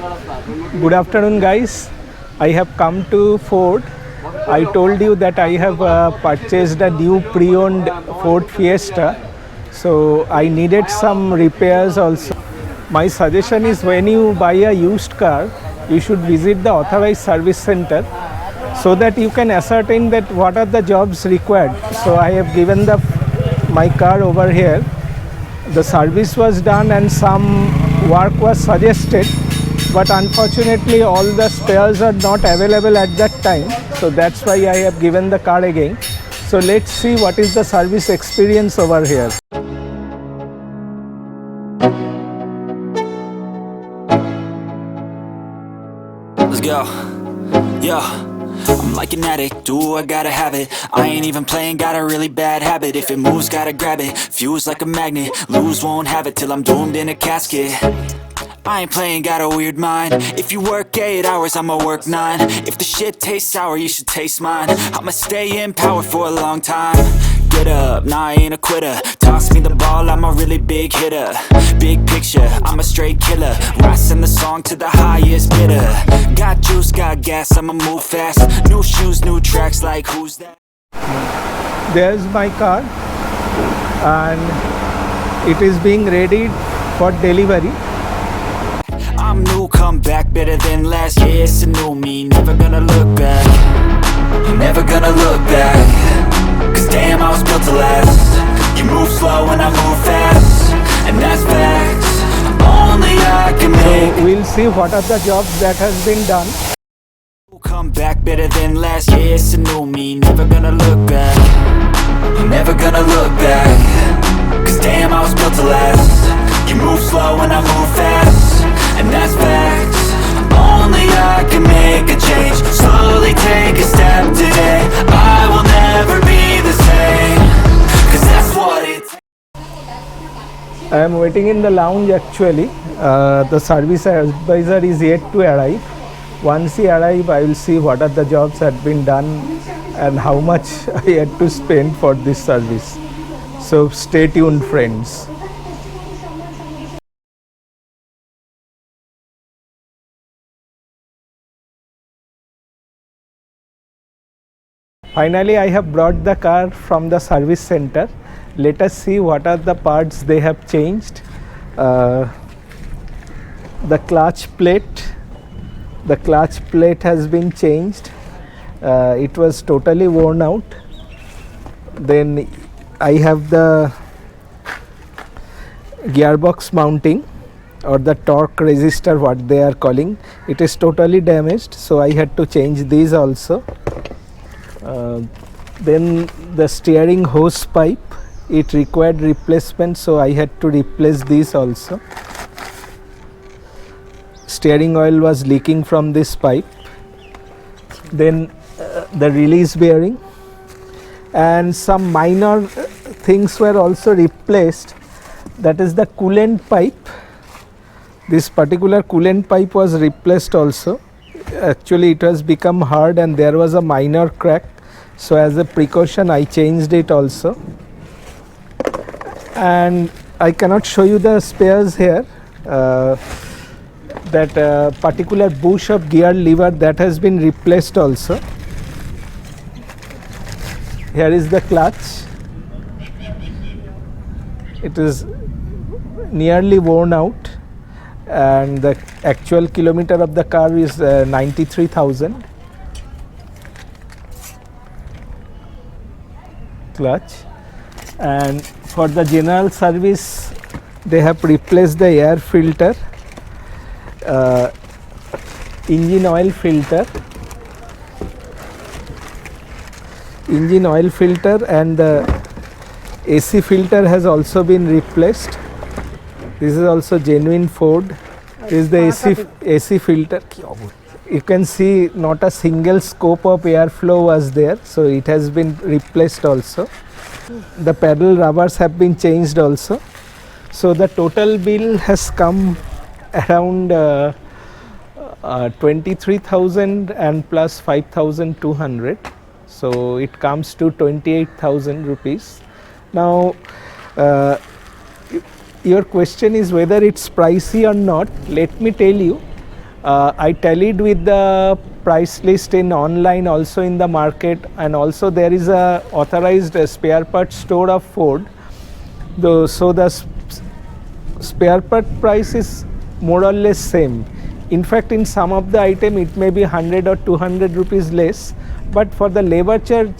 Good afternoon, guys. I have come to Ford. I told you that I have purchased a new pre-owned Ford Fiesta. So I needed some repairs also. My suggestion is when you buy a used car, you should visit the authorized service center so that you can ascertain that what are the jobs required. So I have given my car over here. The service was done and some work was suggested, but unfortunately all the spares are not available at that time, so that's why I have given the car again. So let's see what is the service experience over here. Let's go. Yeah. I'm like an addict, do I gotta have it. I ain't even playing, got a really bad habit. If it moves, gotta grab it, fuse like a magnet. Lose, won't have it till I'm doomed in a casket. I ain't playing, got a weird mind. If you work 8 hours, I'ma work 9. If the shit tastes sour, you should taste mine. I'ma stay in power for a long time. Get up, nah, I ain't a quitter. Toss me the ball, I'm a really big hitter. Big picture, I'm a straight killer. Rising the song to the highest bidder. Got juice, got gas, I'ma move fast. New shoes, new tracks, like who's that? There's my car and it is being ready for delivery. I'm new, come back better than last. Yeah, it's a new me, never gonna look back. Never gonna look back. Cause damn, I was built to last. You move slow and I move fast, and that's facts. Only I can make. So we'll see what are the jobs that has been done. Come back better than last. Yeah, it's a new me, never gonna look back. Never gonna look back. Cause damn, I was built to last. You move slow and I move fast, and that's facts. Only I can make a change. Slowly take a step today. I will never be the same. Cause that's what it takes. I am waiting in the lounge actually. The service advisor is yet to arrive. Once he arrives, I will see what are the jobs that have been done and how much I had to spend for this service. So stay tuned, friends. Finally, I have brought the car from the service center. Let us see what are the parts they have changed. The clutch plate has been changed. It was totally worn out. Then I have the gearbox mounting or the torque resistor, what they are calling. It is totally damaged, so I had to change these also. Then the steering hose pipe, it required replacement, so I had to replace these also. Steering oil was leaking from this pipe. Then the release bearing and some minor things were also replaced. That is the coolant pipe. This particular coolant pipe was replaced also. Actually it has become hard and there was a minor crack, so as a precaution I changed it also. And I cannot show you the spares here. That particular bush of gear lever, that has been replaced also. Here is the clutch. It is nearly worn out and the actual kilometer of the car is 93,000. Clutch. And for the general service they have replaced the air filter, engine oil filter, and the AC filter has also been replaced. This is also genuine Ford. This is the AC filter. You can see not a single scope of airflow was there, so it has been replaced also. The pedal rubbers have been changed also. So the total bill has come around 23,000 and plus 5,200. So it comes to 28,000 rupees. Now your question is whether it's pricey or not. Let me tell you, I tallied with the price list in online, also in the market, and also there is a authorized spare part store of Ford. So the spare part price is more or less same. In fact, in some of the item it may be 100 or 200 rupees less, but for the labor charge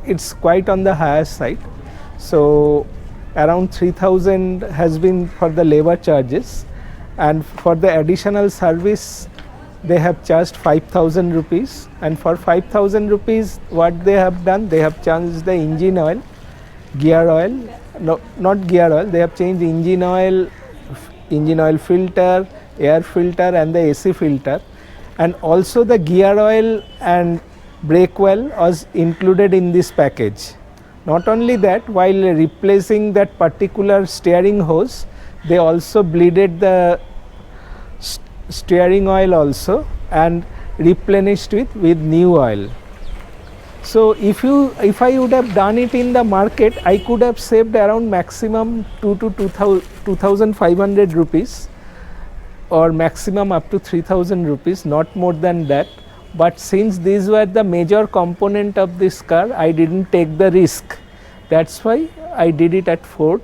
it's quite on the higher side. So around 3000 has been for the labor charges, and for the additional service they have charged 5000 rupees, and for 5000 rupees what they have done, they have changed the engine oil, gear oil, no, not gear oil, they have changed engine oil filter, air filter and the AC filter, and also the gear oil and brake oil was included in this package. Not only that, while replacing that particular steering hose, they also bleeded the steering oil also and replenished it with new oil. So if I would have done it in the market, I could have saved around maximum 2500 rupees, or maximum up to 3000 rupees, not more than that. But since these were the major component of this car, I didn't take the risk. That's why I did it at Ford,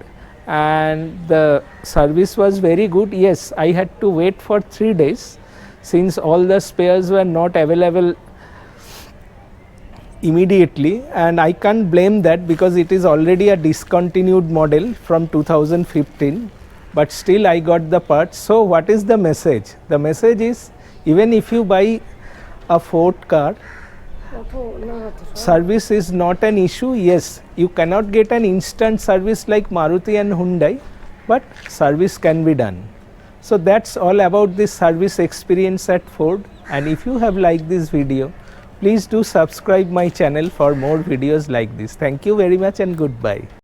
and the service was very good. Yes, I had to wait for 3 days since all the spares were not available immediately, and I can't blame that because it is already a discontinued model from 2015, but still I got the parts. So what is the message? The message is, even if you buy a Ford car, service is not an issue. Yes, you cannot get an instant service like Maruti and Hyundai, but service can be done. So that's all about this service experience at Ford, and if you have liked this video, please do subscribe my channel for more videos like this. Thank you very much and goodbye.